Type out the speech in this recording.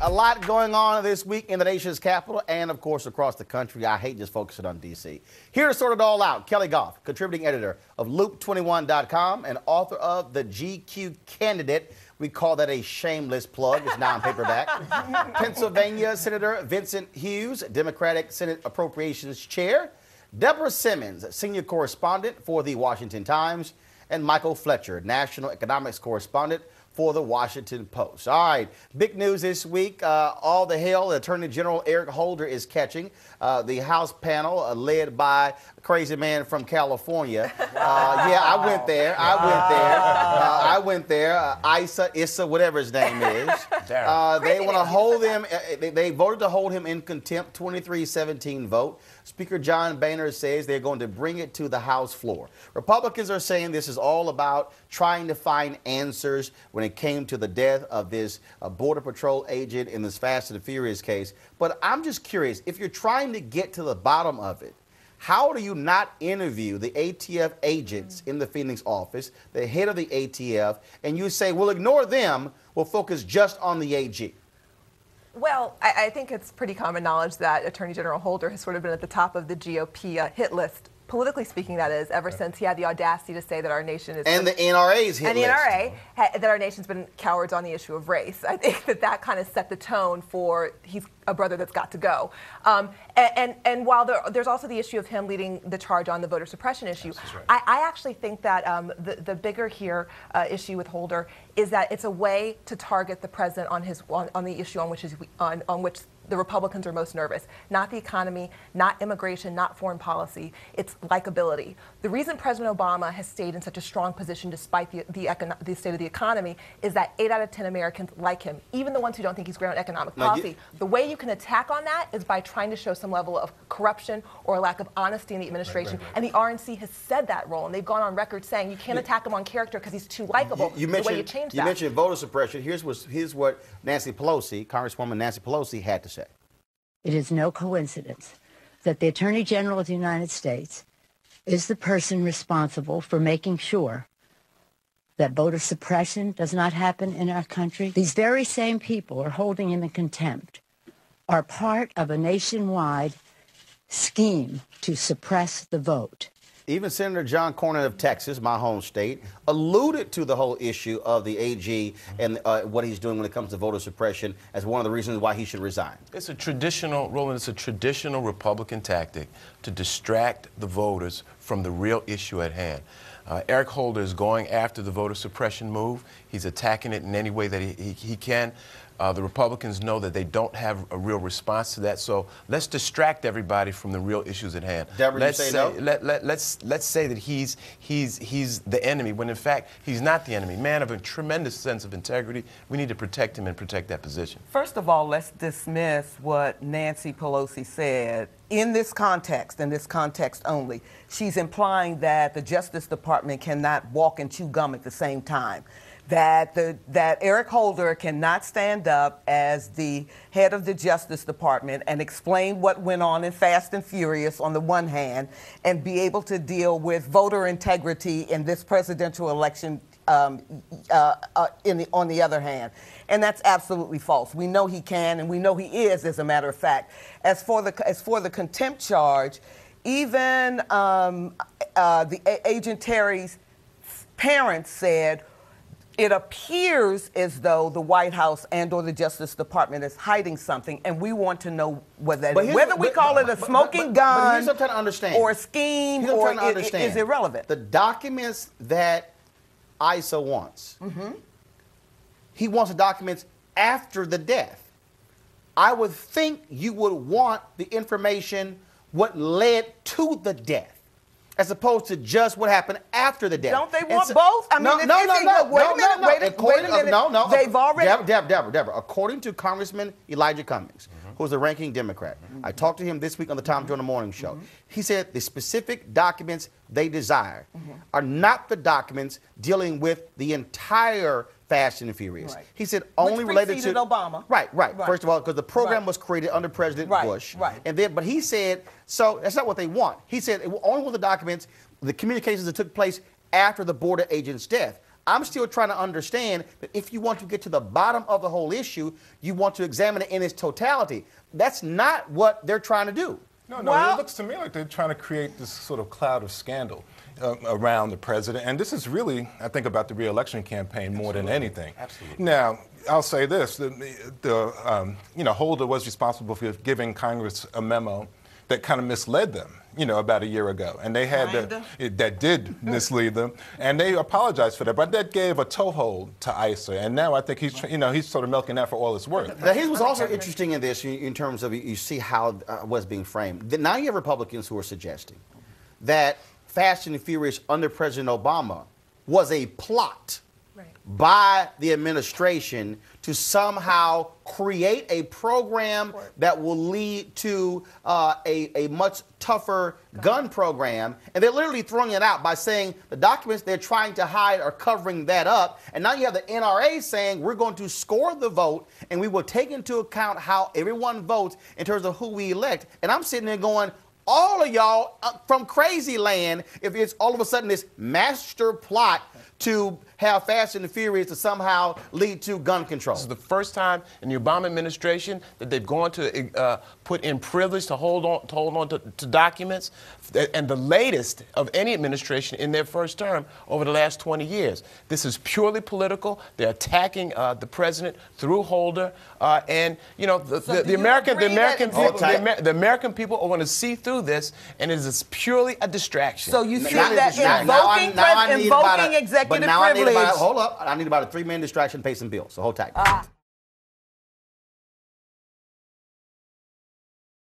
A lot going on this week in the nation's capital and, of course, across the country. I hate just focusing on D.C. Here to sort it all out, Keli Goff, contributing editor of Loop21.com and author of The GQ Candidate. We call that a shameless plug. It's now in paperback. Pennsylvania Senator Vincent Hughes, Democratic Senate Appropriations Chair. Deborah Simmons, senior correspondent for The Washington Times. And Michael Fletcher, national economics correspondent for The Washington Post. All right, big news this week. All the hell Attorney General Eric Holder is catching. The House panel led by a crazy man from California. Yeah, I went there. I went there. Issa, whatever his name is. They want to hold him. They voted to hold him in contempt, 23-17 vote. Speaker John Boehner says they're going to bring it to the House floor. Republicans are saying this is all about trying to find answers when it came to the death of this Border Patrol agent in this Fast and Furious case. But I'm just curious, if you're trying to get to the bottom of it, how do you not interview the ATF agents in the Phoenix office, the head of the ATF, and you say, we'll ignore them, we'll focus just on the AG? Well, I think it's pretty common knowledge that Attorney General Holder has sort of been at the top of the GOP hit list, politically speaking, that is, ever since he had the audacity to say that our nation is... And the NRA's hit list. And the NRA, that our nation's been cowards on the issue of race. I think that kind of set the tone for he's a brother that's got to go. And while there's also the issue of him leading the charge on the voter suppression issue, right. I actually think that the bigger issue with Holder is that it's a way to target the president on the issue on which the Republicans are most nervous. Not the economy, not immigration, not foreign policy. It's likability. The reason President Obama has stayed in such a strong position despite the state of the economy is that 8 out of 10 Americans like him, even the ones who don't think he's great on economic policy. The way you can attack on that is by trying to show some level of corruption or a lack of honesty in the administration. Right. And the RNC has said that role, and they've gone on record saying you can't attack him on character because he's too likable. You mentioned voter suppression. Here's what Nancy Pelosi, Congresswoman Nancy Pelosi, had to say. It is no coincidence that the Attorney General of the United States is the person responsible for making sure that voter suppression does not happen in our country. These very same people are holding him in contempt, are part of a nationwide scheme to suppress the vote. Even Senator John Cornyn of Texas, my home state, alluded to the whole issue of the AG and what he's doing when it comes to voter suppression as one of the reasons why he should resign. It's a traditional, Roland, it's a traditional Republican tactic to distract the voters from the real issue at hand. Eric Holder is going after the voter suppression move. He's attacking it in any way that he can. The Republicans know that they don't have a real response to that, so let's distract everybody from the real issues at hand. Deborah, let's you say say, no? let's say that he's the enemy, when in fact he's not the enemy. Man of a tremendous sense of integrity. We need to protect him and protect that position. First of all, let's dismiss what Nancy Pelosi said. In this context only, she's implying that the Justice Department cannot walk and chew gum at the same time. That Eric Holder cannot stand up as the head of the Justice Department and explain what went on in Fast and Furious on the one hand, and be able to deal with voter integrity in this presidential election on the other hand. And that's absolutely false. We know he can, and we know he is, as a matter of fact. As for the contempt charge, even the Agent Terry's parents said, it appears as though the White House and or the Justice Department is hiding something, and we want to know what that is. Whether we call it a smoking gun or a scheme or is irrelevant. The documents that Issa wants, he wants the documents after the death. I would think you would want the information what led to the death, as opposed to just what happened after the death. Don't they want both? I mean, wait a minute. They've already... Deborah, according to Congressman Elijah Cummings, who's the ranking Democrat, I talked to him this week on the Tom Joyner Morning Show. He said the specific documents they desire are not the documents dealing with the entire Fast and Furious. Right. He said only related to Obama. Right. First of all, because the program was created under President Bush. And then, but he said, so that's not what they want. He said it will only want the documents, the communications that took place after the border agent's death. I'm still trying to understand that if you want to get to the bottom of the whole issue, you want to examine it in its totality. That's not what they're trying to do. No, Well, it looks to me like they're trying to create this sort of cloud of scandal around the president. And this is really, I think, about the re-election campaign more than anything. Absolutely. Now, I'll say this. Holder was responsible for giving Congress a memo that kind of misled them, about a year ago. And they had that did mislead them. And they apologized for that. But that gave a toehold to ICER. And now I think he's sort of milking that for all it's worth. Now, here's what's also interesting in this, in terms of you see how what's being framed. Now you have Republicans who are suggesting that Fast and Furious under President Obama was a plot by the administration to somehow create a program that will lead to a much tougher gun program. And they're literally throwing it out by saying the documents they're trying to hide are covering that up. And now you have the NRA saying we're going to score the vote and we will take into account how everyone votes in terms of who we elect. And I'm sitting there going, all of y'all from crazy land, if it's all of a sudden this master plot to have Fast and the Furious to somehow lead to gun control. This is the first time in the Obama administration that they've gone to put in privilege to hold on to documents, and the latest of any administration in their first term over the last 20 years. This is purely political. They're attacking the president through Holder, and the American people are going to see through this, and it is purely a distraction. So you see that invoking executive privilege. Hold up. I need about a 3-minute distraction, pay some bills. So hold tight.